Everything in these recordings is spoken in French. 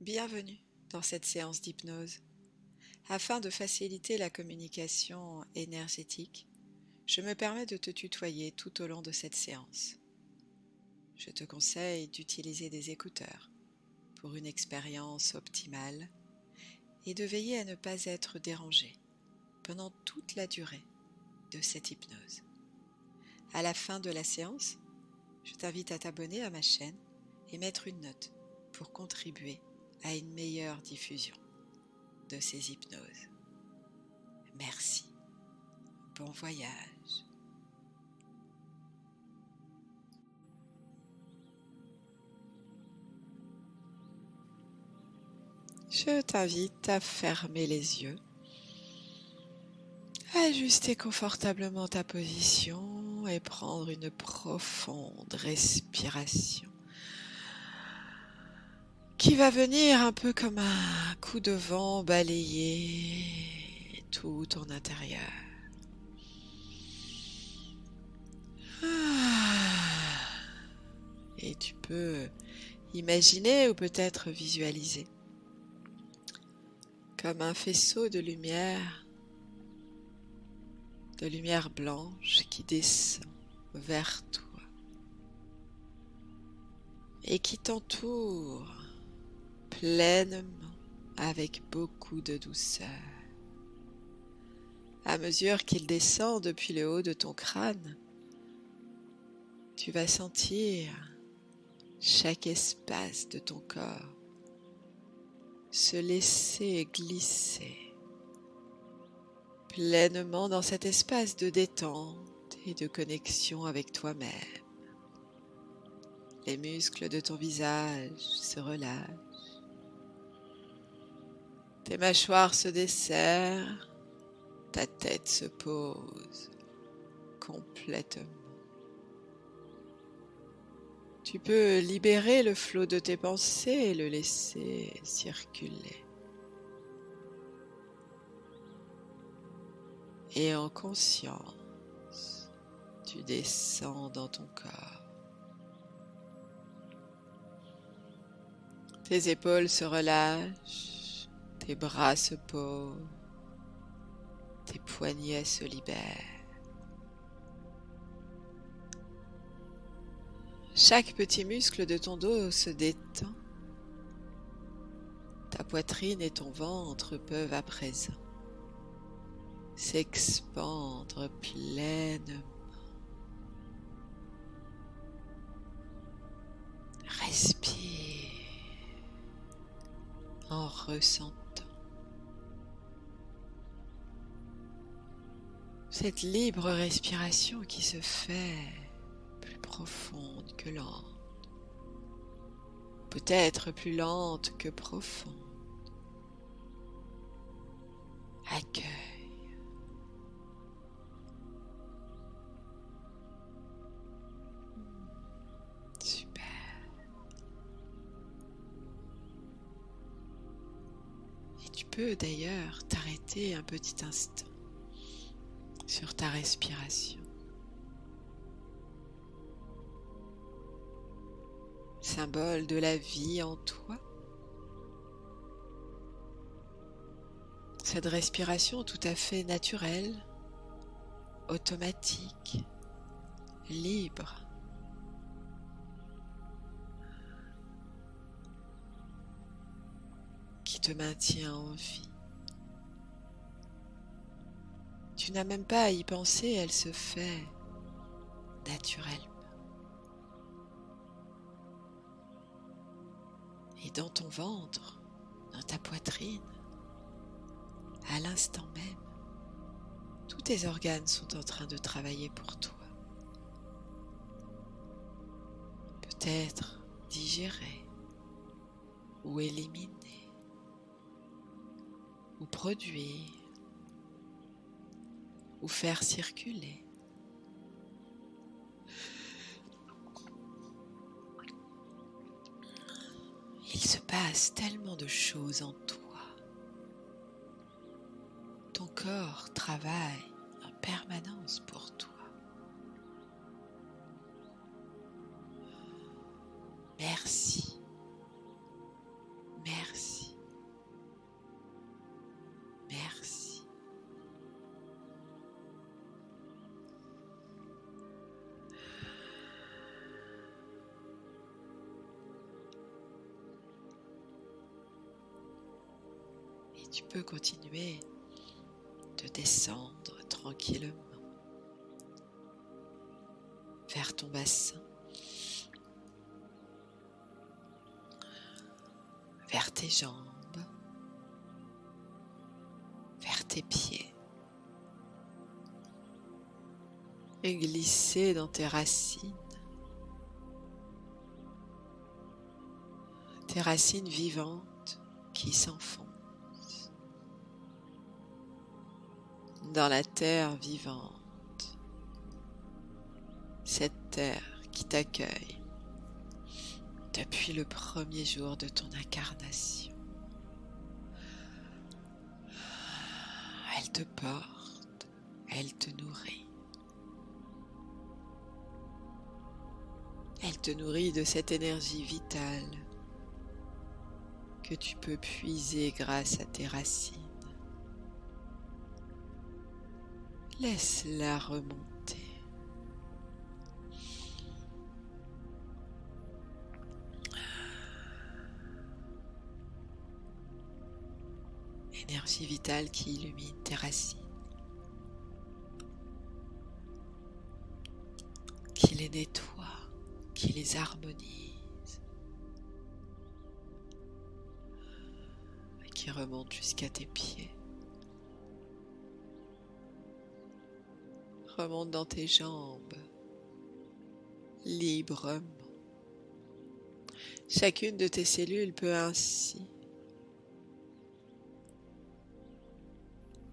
Bienvenue dans cette séance d'hypnose. Afin de faciliter la communication énergétique, je me permets de te tutoyer tout au long de cette séance. Je te conseille d'utiliser des écouteurs pour une expérience optimale et de veiller à ne pas être dérangé pendant toute la durée de cette hypnose. À la fin de la séance, je t'invite à t'abonner à ma chaîne et mettre une note pour contribuer à une meilleure diffusion de ces hypnoses. Merci. Bon voyage. Je t'invite à fermer les yeux, ajuster confortablement ta position et prendre une profonde respiration qui va venir un peu comme un coup de vent balayer tout ton intérieur. Et tu peux imaginer ou peut-être visualiser comme un faisceau de lumière blanche qui descend vers toi et qui t'entoure pleinement avec beaucoup de douceur. À mesure qu'il descend depuis le haut de ton crâne, tu vas sentir chaque espace de ton corps se laisser glisser pleinement dans cet espace de détente et de connexion avec toi-même. Les muscles de ton visage se relâchent. Tes mâchoires se desserrent. Ta tête se pose complètement. Tu peux libérer le flot de tes pensées et le laisser circuler. Et en conscience, tu descends dans ton corps. Tes épaules se relâchent, tes bras se posent, tes poignets se libèrent. Chaque petit muscle de ton dos se détend. Ta poitrine et ton ventre peuvent à présent s'expandre pleinement. Respire en ressentant cette libre respiration qui se fait plus profonde que lente, peut-être plus lente que profonde. Accueille. Super. Et tu peux d'ailleurs t'arrêter un petit instant sur ta respiration. Symbole de la vie en toi. Cette respiration tout à fait naturelle, automatique, libre. Qui te maintient en vie. Tu n'as même pas à y penser, elle se fait naturellement. Et dans ton ventre, dans ta poitrine, à l'instant même, tous tes organes sont en train de travailler pour toi. Peut-être digérer ou éliminer ou produire ou faire circuler. Il se passe tellement de choses en toi. Ton corps travaille en permanence pour toi. Merci. Merci. Et tu peux continuer de descendre tranquillement vers ton bassin, vers tes jambes, vers tes pieds, et glisser dans tes racines vivantes qui s'enfoncent dans la terre vivante, cette terre qui t'accueille depuis le premier jour de ton incarnation. Elle te porte, elle te nourrit. Elle te nourrit de cette énergie vitale que tu peux puiser grâce à tes racines. Laisse-la remonter. Énergie vitale qui illumine tes racines, qui les nettoie, qui les harmonise, et qui remonte jusqu'à tes pieds. Remonte dans tes jambes, librement. Chacune de tes cellules peut ainsi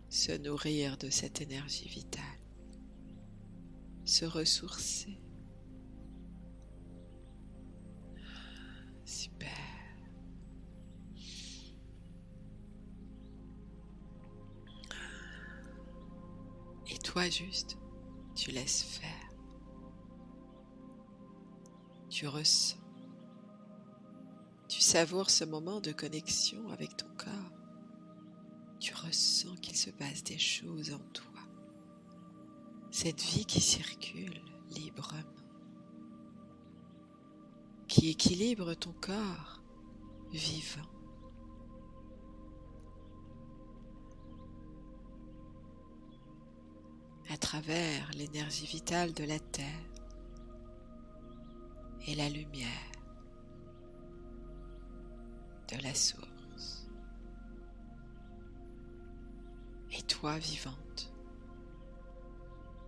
se nourrir de cette énergie vitale, se ressourcer. Super. Et toi juste, tu laisses faire. Tu ressens. Tu savoures ce moment de connexion avec ton corps. Tu ressens qu'il se passe des choses en toi. Cette vie qui circule librement, qui équilibre ton corps vivant. À travers l'énergie vitale de la terre et la lumière de la source. Et toi, vivante,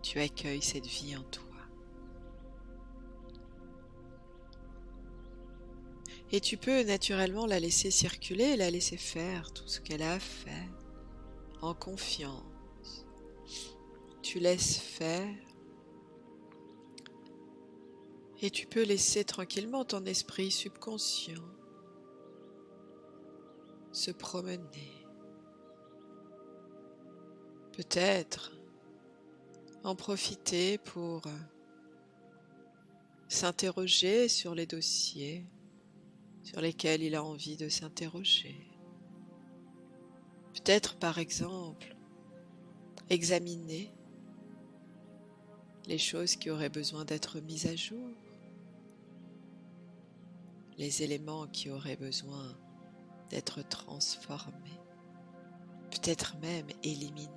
tu accueilles cette vie en toi. Et tu peux naturellement la laisser circuler et la laisser faire tout ce qu'elle a à faire, en confiance. Tu laisses faire et tu peux laisser tranquillement ton esprit subconscient se promener. Peut-être en profiter pour s'interroger sur les dossiers sur lesquels il a envie de s'interroger. Peut-être par exemple examiner les choses qui auraient besoin d'être mises à jour, les éléments qui auraient besoin d'être transformés, peut-être même éliminés.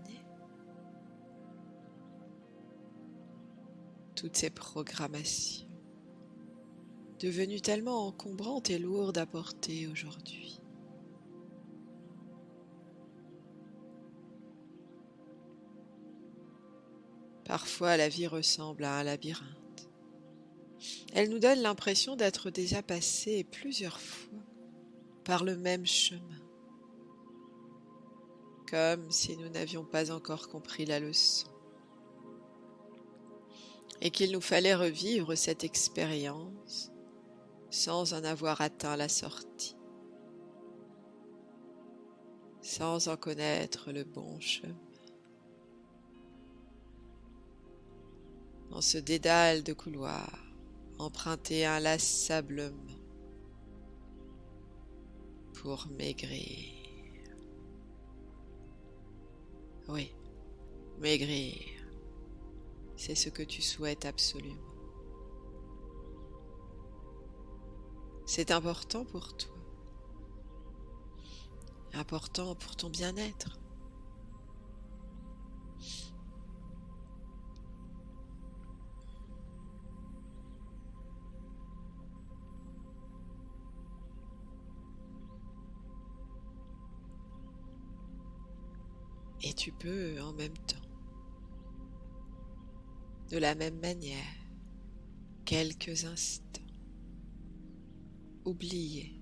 Toutes ces programmations devenues tellement encombrantes et lourdes à porter aujourd'hui. Parfois, la vie ressemble à un labyrinthe. Elle nous donne l'impression d'être déjà passé plusieurs fois par le même chemin, comme si nous n'avions pas encore compris la leçon, et qu'il nous fallait revivre cette expérience sans en avoir atteint la sortie, sans en connaître le bon chemin. Dans ce dédale de couloirs, emprunté inlassablement pour maigrir. Oui, maigrir, c'est ce que tu souhaites absolument. C'est important pour toi. important pour ton bien-être. Et tu peux en même temps, de la même manière, quelques instants, oublier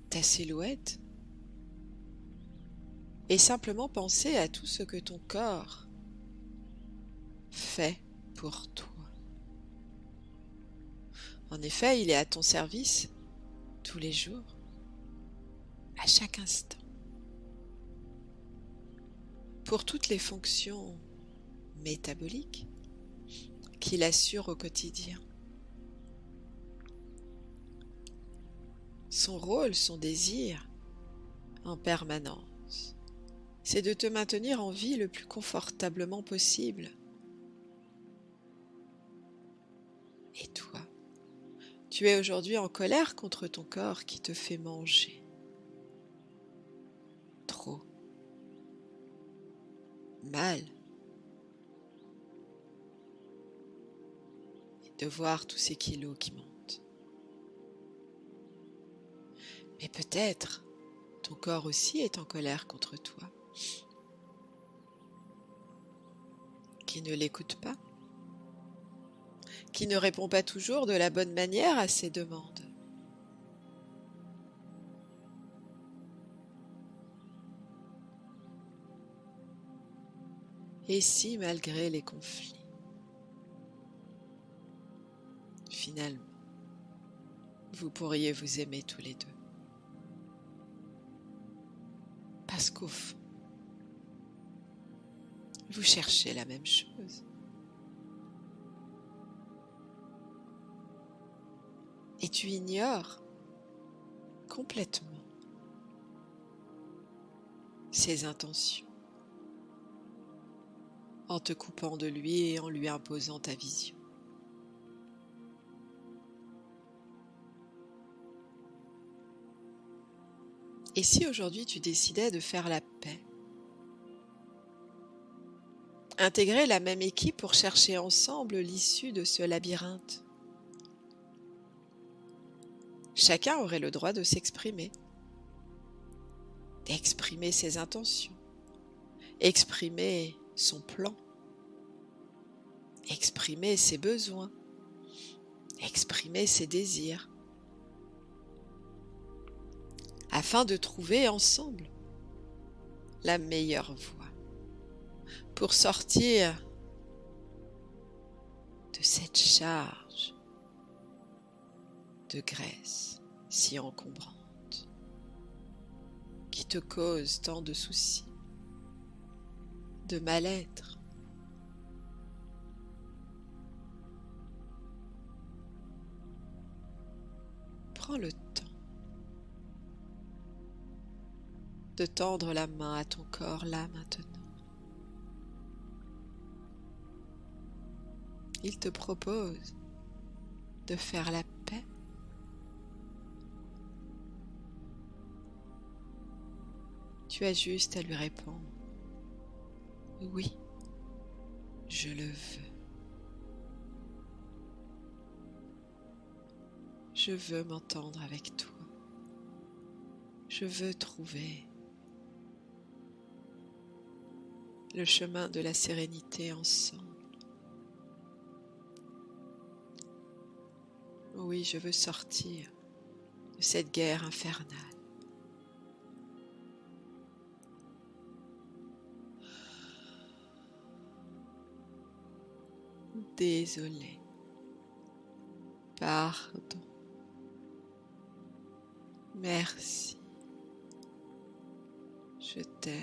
ta silhouette et simplement penser à tout ce que ton corps fait pour toi. En effet, il est à ton service tous les jours, à chaque instant, pour toutes les fonctions métaboliques qu'il assure au quotidien. Son rôle, son désir, en permanence, c'est de te maintenir en vie le plus confortablement possible. Et toi, tu es aujourd'hui en colère contre ton corps qui te fait manger trop, mal, et de voir tous ces kilos qui montent. Mais peut-être ton corps aussi est en colère contre toi, qui ne l'écoute pas, qui ne répond pas toujours de la bonne manière à ses demandes. Et si, malgré les conflits, finalement, vous pourriez vous aimer tous les deux? Parce qu'au fond, vous cherchez la même chose. Et tu ignores complètement ses intentions en te coupant de lui et en lui imposant ta vision. Et si aujourd'hui tu décidais de faire la paix, intégrer la même équipe pour chercher ensemble l'issue de ce labyrinthe? Chacun aurait le droit de s'exprimer, d'exprimer ses intentions, exprimer son plan, exprimer ses besoins, exprimer ses désirs, afin de trouver ensemble la meilleure voie pour sortir de cette charge de graisse si encombrante qui te cause tant de soucis, de mal-être. Prends le temps de tendre la main à ton corps là maintenant. Il te propose de faire la paix. Tu as juste à lui répondre: oui, je le veux. Je veux m'entendre avec toi. Je veux trouver le chemin de la sérénité ensemble. Oui, je veux sortir de cette guerre infernale. Désolé. Pardon. Merci. Je t'aime.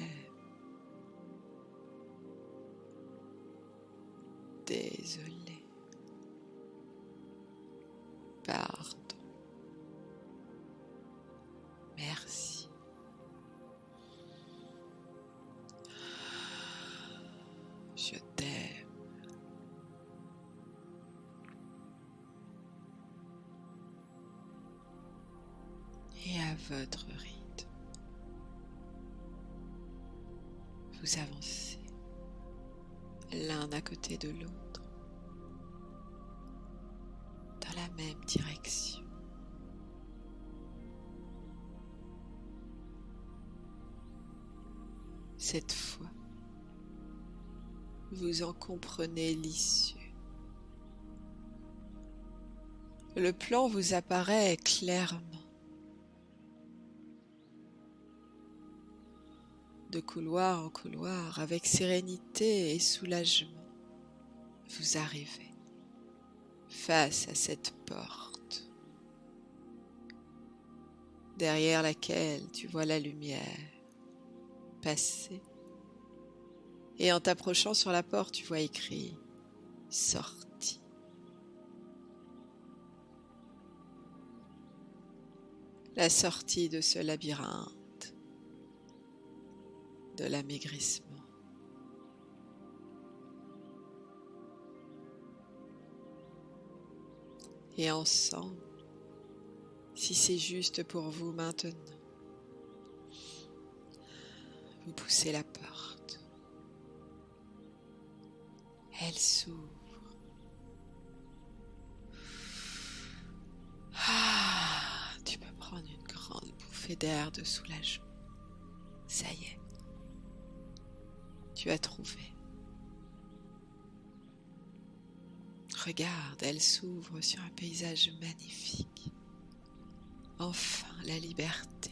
Désolé. Pardon. Merci. Je t'aime. et à votre rythme. Vous avancez l'un à côté de l'autre dans la même direction. Cette fois, vous en comprenez l'issue. Le plan vous apparaît clairement. De couloir en couloir, avec sérénité et soulagement, vous arrivez face à cette porte, derrière laquelle tu vois la lumière passer. Et en t'approchant sur la porte, tu vois écrit « Sortie ». La sortie de ce labyrinthe de l'amaigrissement. Et ensemble, si c'est juste pour vous maintenant, vous poussez la porte. Elle s'ouvre. Tu peux prendre une grande bouffée d'air de soulagement. Ça y est, tu as trouvé. Regarde, elle s'ouvre sur un paysage magnifique. Enfin, la liberté.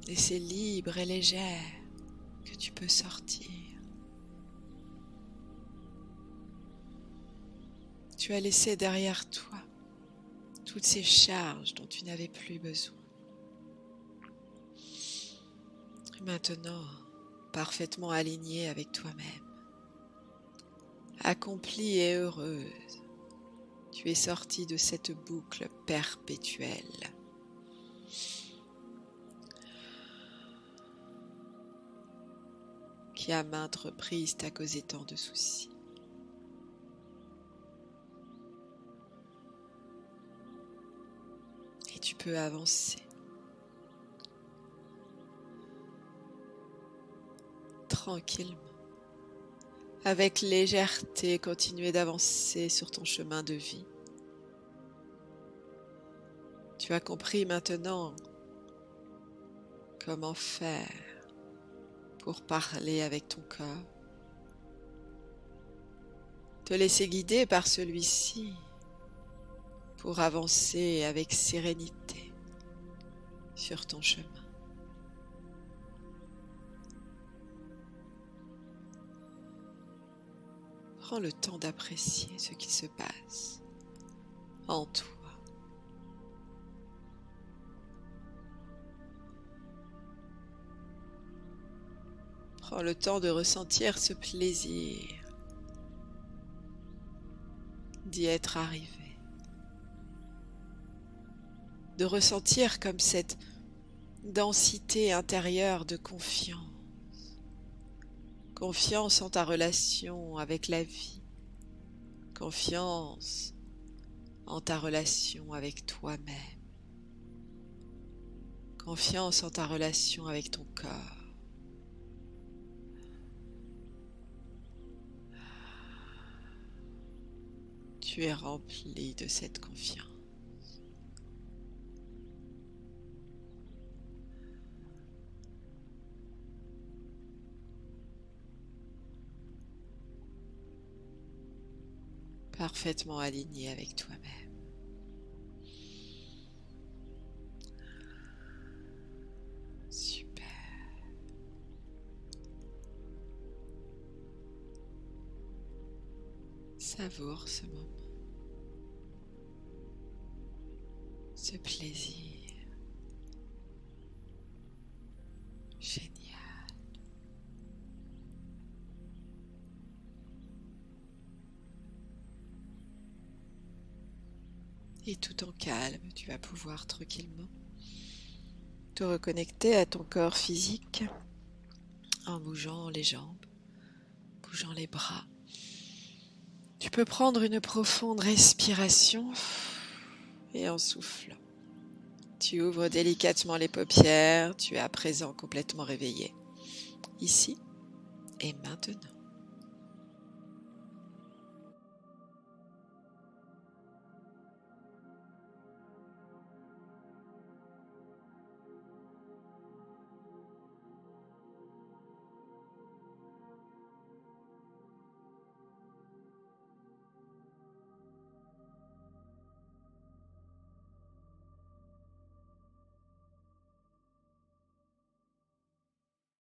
Et c'est libre et légère que tu peux sortir. Tu as laissé derrière toi toutes ces charges dont tu n'avais plus besoin. Et maintenant, parfaitement alignée avec toi-même, accomplie et heureuse, tu es sortie de cette boucle perpétuelle. Qui à maintes reprises t'a causé tant de soucis. Et tu peux avancer tranquillement, avec légèreté, continuer d'avancer sur ton chemin de vie. Tu as compris maintenant comment faire pour parler avec ton corps, te laisser guider par celui-ci pour avancer avec sérénité sur ton chemin. Prends le temps d'apprécier ce qui se passe en toi. Prends le temps de ressentir ce plaisir d'y être arrivé. De ressentir comme cette densité intérieure de confiance. Confiance en ta relation avec la vie. Confiance en ta relation avec toi-même. Confiance en ta relation avec ton corps. Tu es rempli de cette confiance. Parfaitement aligné avec toi-même. Super. Savoure ce moment. Ce plaisir. Génial. Et tout en calme, tu vas pouvoir tranquillement te reconnecter à ton corps physique en bougeant les jambes, bougeant les bras, Tu peux prendre une profonde respiration et en soufflant, tu ouvres délicatement les paupières, tu es à présent complètement réveillé, ici et maintenant.